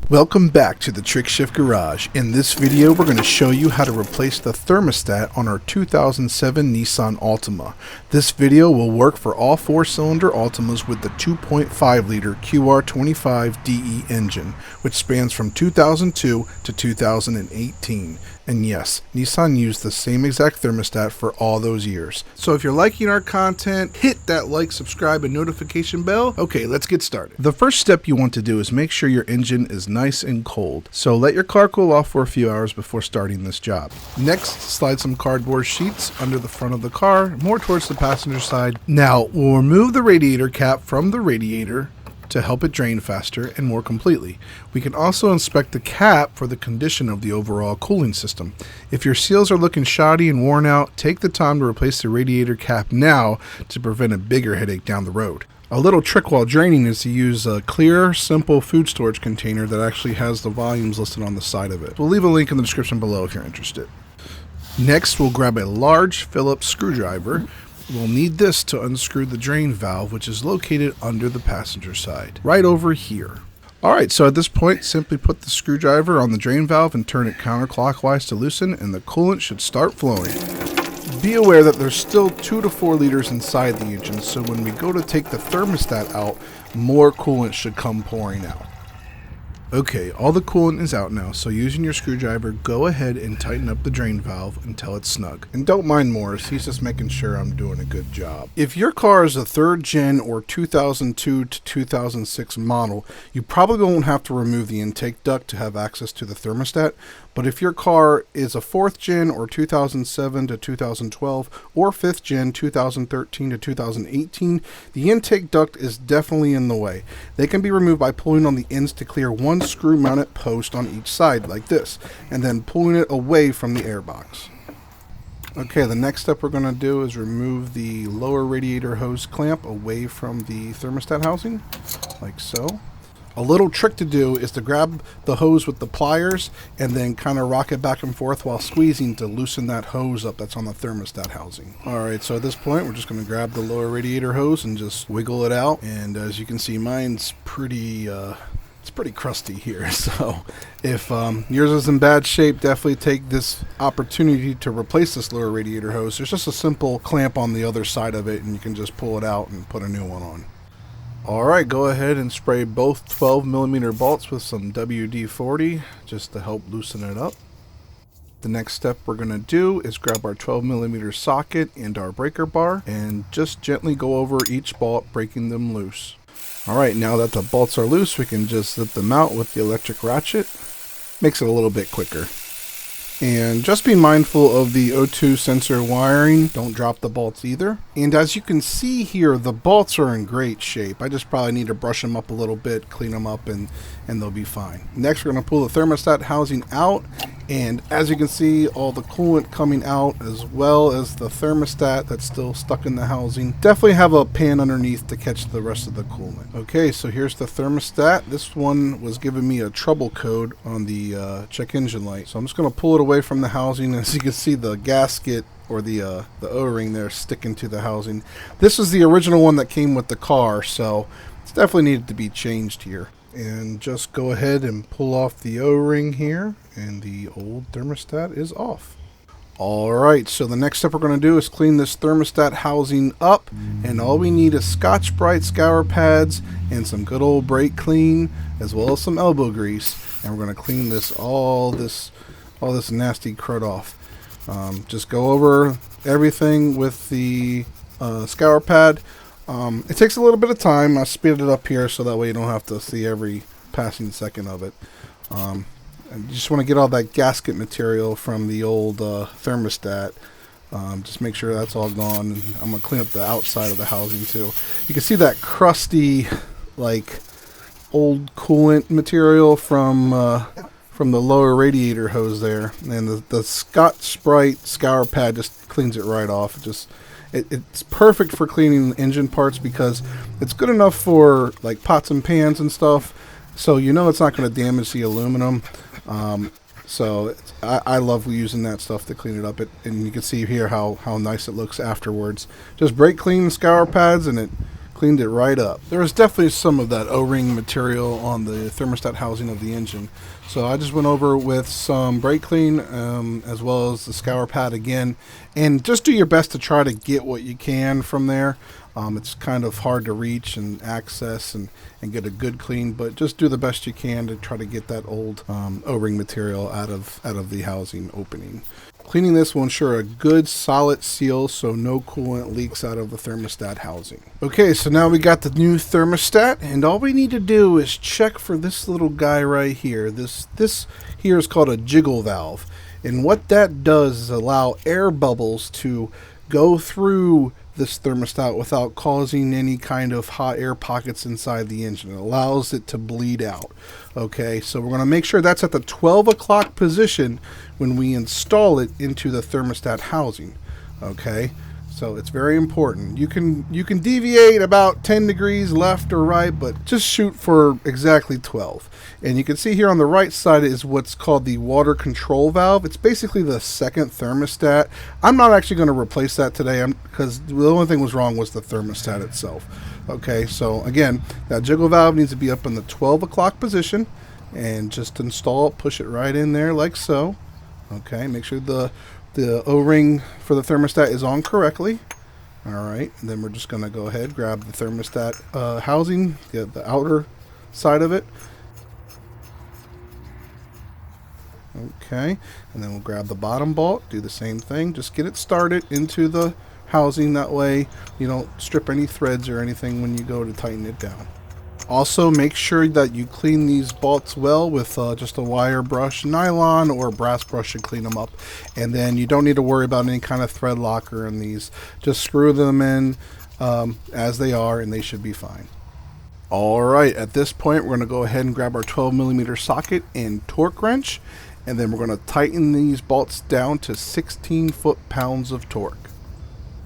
Welcome back to the Trick Shift Garage. In this video we're going to show you how to replace the thermostat on our 2007 Nissan Altima. This video will work for all 4-cylinder Altimas with the 2.5 liter QR25DE engine, which spans from 2002 to 2018. And yes, Nissan used the same exact thermostat for all those years. So if you're liking our content, hit that like, subscribe, and notification bell. Okay, let's get started. The first step you want to do is make sure your engine is nice and cold. So let your car cool off for a few hours before starting this job. Next, slide some cardboard sheets under the front of the car, more towards the passenger side. Now, we'll remove the radiator cap from the radiator to help it drain faster and more completely. We can also inspect the cap for the condition of the overall cooling system. If your seals are looking shoddy and worn out, take the time to replace the radiator cap now to prevent a bigger headache down the road. A little trick while draining is to use a clear, simple food storage container that actually has the volumes listed on the side of it. We'll leave a link in the description below if you're interested. Next, we'll grab a large Phillips screwdriver. We'll need this to unscrew the drain valve, which is located under the passenger side, right over here. Alright, so at this point, simply put the screwdriver on the drain valve and turn it counterclockwise to loosen, and the coolant should start flowing. Be aware that there's still 2 to 4 liters inside the engine, so when we go to take the thermostat out, more coolant should come pouring out. Okay, all the coolant is out now, so using your screwdriver, go ahead and tighten up the drain valve until it's snug. And don't mind Morris, he's just making sure I'm doing a good job. If your car is a 3rd gen or 2002 to 2006 model, you probably won't have to remove the intake duct to have access to the thermostat. But if your car is a 4th gen or 2007 to 2012 or 5th gen 2013 to 2018, the intake duct is definitely in the way. They can be removed by pulling on the ends to clear one screw mounted post on each side like this, and then pulling it away from the airbox. Okay, the next step we're going to do is remove the lower radiator hose clamp away from the thermostat housing, like so. A little trick to do is to grab the hose with the pliers and then kind of rock it back and forth while squeezing to loosen that hose up that's on the thermostat housing. Alright, so at this point we're just going to grab the lower radiator hose and just wiggle it out, and as you can see, mine's pretty crusty here, so if yours is in bad shape, definitely take this opportunity to replace this lower radiator hose. There's just a simple clamp on the other side of it and you can just pull it out and put a new one on. Alright, go ahead and spray both 12mm bolts with some WD-40 just to help loosen it up. The next step we're going to do is grab our 12mm socket and our breaker bar and just gently go over each bolt, breaking them loose. Alright, now that the bolts are loose, we can just zip them out with the electric ratchet. Makes it a little bit quicker. And just be mindful of the O2 sensor wiring. Don't drop the bolts either. And as you can see here, the bolts are in great shape. I just probably need to brush them up a little bit, clean them up, and they'll be fine. Next, we're going to pull the thermostat housing out. And as you can see, all the coolant coming out, as well as the thermostat that's still stuck in the housing. Definitely have a pan underneath to catch the rest of the coolant. Okay, so here's the thermostat. This one was giving me a trouble code on the check engine light. So I'm just going to pull it away from the housing. As you can see, the gasket or the O-ring there sticking to the housing. This is the original one that came with the car, so it's definitely needed to be changed here. And just go ahead and pull off the O-ring here, and the old thermostat is off. Alright, so the next step we're going to do is clean this thermostat housing up, and all we need is Scotch-Brite scour pads and some good old brake clean, as well as some elbow grease, and we're going to clean all this nasty crud off. Just go over everything with the scour pad. It takes a little bit of time. I speeded it up here so that way you don't have to see every passing second of it. And you just want to get all that gasket material from the old thermostat. Just make sure that's all gone. And I'm going to clean up the outside of the housing too. You can see that crusty, like, old coolant material from the lower radiator hose there. And the Scotch-Brite scour pad just cleans it right off. It's perfect for cleaning engine parts because it's good enough for like pots and pans and stuff, so you know it's not going to damage the aluminum. I love using that stuff to clean it up. And you can see here how nice it looks afterwards. Just brake clean the scour pads and it Cleaned it right up. There was definitely some of that O-ring material on the thermostat housing of the engine. So I just went over with some brake clean as well as the scour pad again. And just do your best to try to get what you can from there. It's kind of hard to reach and access and get a good clean, but just do the best you can to try to get that old O-ring material out of the housing opening. Cleaning this will ensure a good solid seal so no coolant leaks out of the thermostat housing. Okay, so now we got the new thermostat, and all we need to do is check for this little guy right here. This here is called a jiggle valve, and what that does is allow air bubbles to go through this thermostat without causing any kind of hot air pockets inside the engine. It allows it to bleed out. Okay, so we're going to make sure that's at the 12 o'clock position when we install it into the thermostat housing. Okay, so it's very important. You can deviate about 10 degrees left or right, but just shoot for exactly 12. And you can see here on the right side is what's called the water control valve. It's basically the second thermostat. I'm not actually going to replace that today because the only thing was wrong was the thermostat itself. Okay, so again, that jiggle valve needs to be up in the 12 o'clock position, and just install it, push it right in there like so. Okay, make sure the O-ring for the thermostat is on correctly. All right, and then we're just going to go ahead, grab the thermostat housing, get the outer side of it. Okay, and then we'll grab the bottom bolt, do the same thing, just get it started into the housing. That way you don't strip any threads or anything when you go to tighten it down. Also, make sure that you clean these bolts well with just a wire brush. Nylon or brass brush should clean them up. And then you don't need to worry about any kind of thread locker in these. Just screw them in as they are, and they should be fine. Alright, at this point we're going to go ahead and grab our 12mm socket and torque wrench, and then we're going to tighten these bolts down to 16 foot-pounds of torque.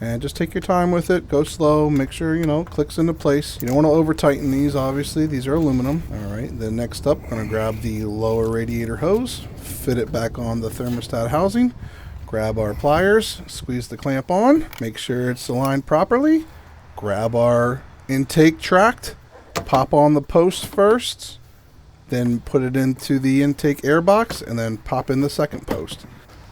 And just take your time with it, go slow, make sure, it clicks into place. You don't want to over tighten these, obviously, these are aluminum. Alright, then next up, we're going to grab the lower radiator hose, fit it back on the thermostat housing, grab our pliers, squeeze the clamp on, make sure it's aligned properly, grab our intake tract, pop on the post first, then put it into the intake air box, and then pop in the second post.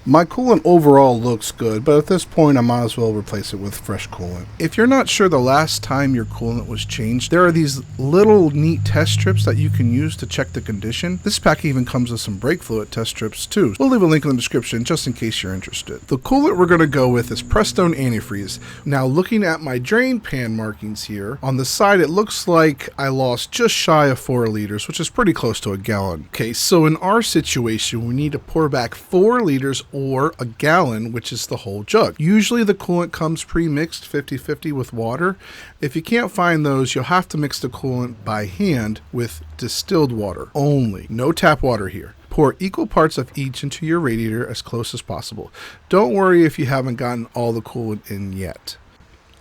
My coolant overall looks good, but at this point I might as well replace it with fresh coolant. If you're not sure the last time your coolant was changed, there are these little neat test strips that you can use to check the condition. This pack even comes with some brake fluid test strips too. We'll leave a link in the description just in case you're interested. The coolant we're going to go with is Prestone Antifreeze. Now, looking at my drain pan markings here, on the side it looks like I lost just shy of 4 liters, which is pretty close to a gallon. Okay, so in our situation we need to pour back 4 liters or a gallon, which is the whole jug. Usually the coolant comes pre-mixed 50-50 with water. If you can't find those, you'll have to mix the coolant by hand with distilled water only. No tap water here. Pour equal parts of each into your radiator as close as possible. Don't worry if you haven't gotten all the coolant in yet.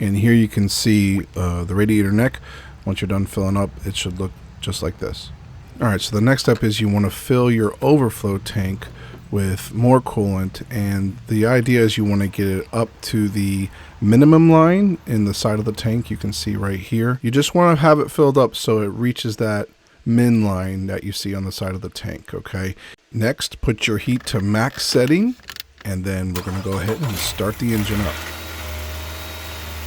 And here you can see the radiator neck. Once you're done filling up, it should look just like this. Alright, so the next step is you want to fill your overflow tank with more coolant, and the idea is you want to get it up to the minimum line in the side of the tank. You can see right here. You just want to have it filled up so it reaches that min line that you see on the side of the tank. Okay, next put your heat to max setting, and then we're going to go ahead and start the engine up.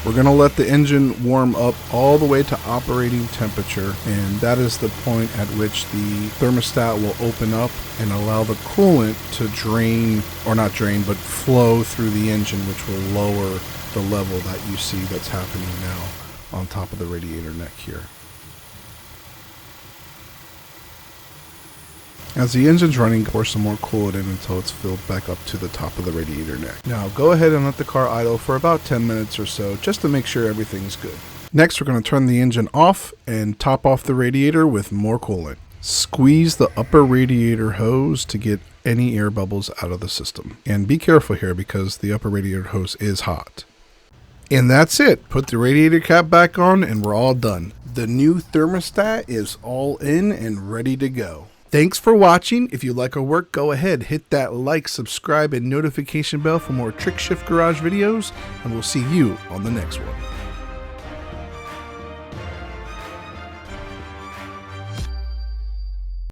We're going to let the engine warm up all the way to operating temperature, and that is the point at which the thermostat will open up and allow the coolant to drain, or not drain, but flow through the engine, which will lower the level that you see that's happening now on top of the radiator neck here. As the engine's running, pour some more coolant in until it's filled back up to the top of the radiator neck. Now go ahead and let the car idle for about 10 minutes or so just to make sure everything's good. Next, we're going to turn the engine off and top off the radiator with more coolant. Squeeze the upper radiator hose to get any air bubbles out of the system. And be careful here because the upper radiator hose is hot. And that's it. Put the radiator cap back on and we're all done. The new thermostat is all in and ready to go. Thanks for watching. If you like our work, go ahead, hit that like, subscribe, and notification bell for more Trick Shift Garage videos, and we'll see you on the next one.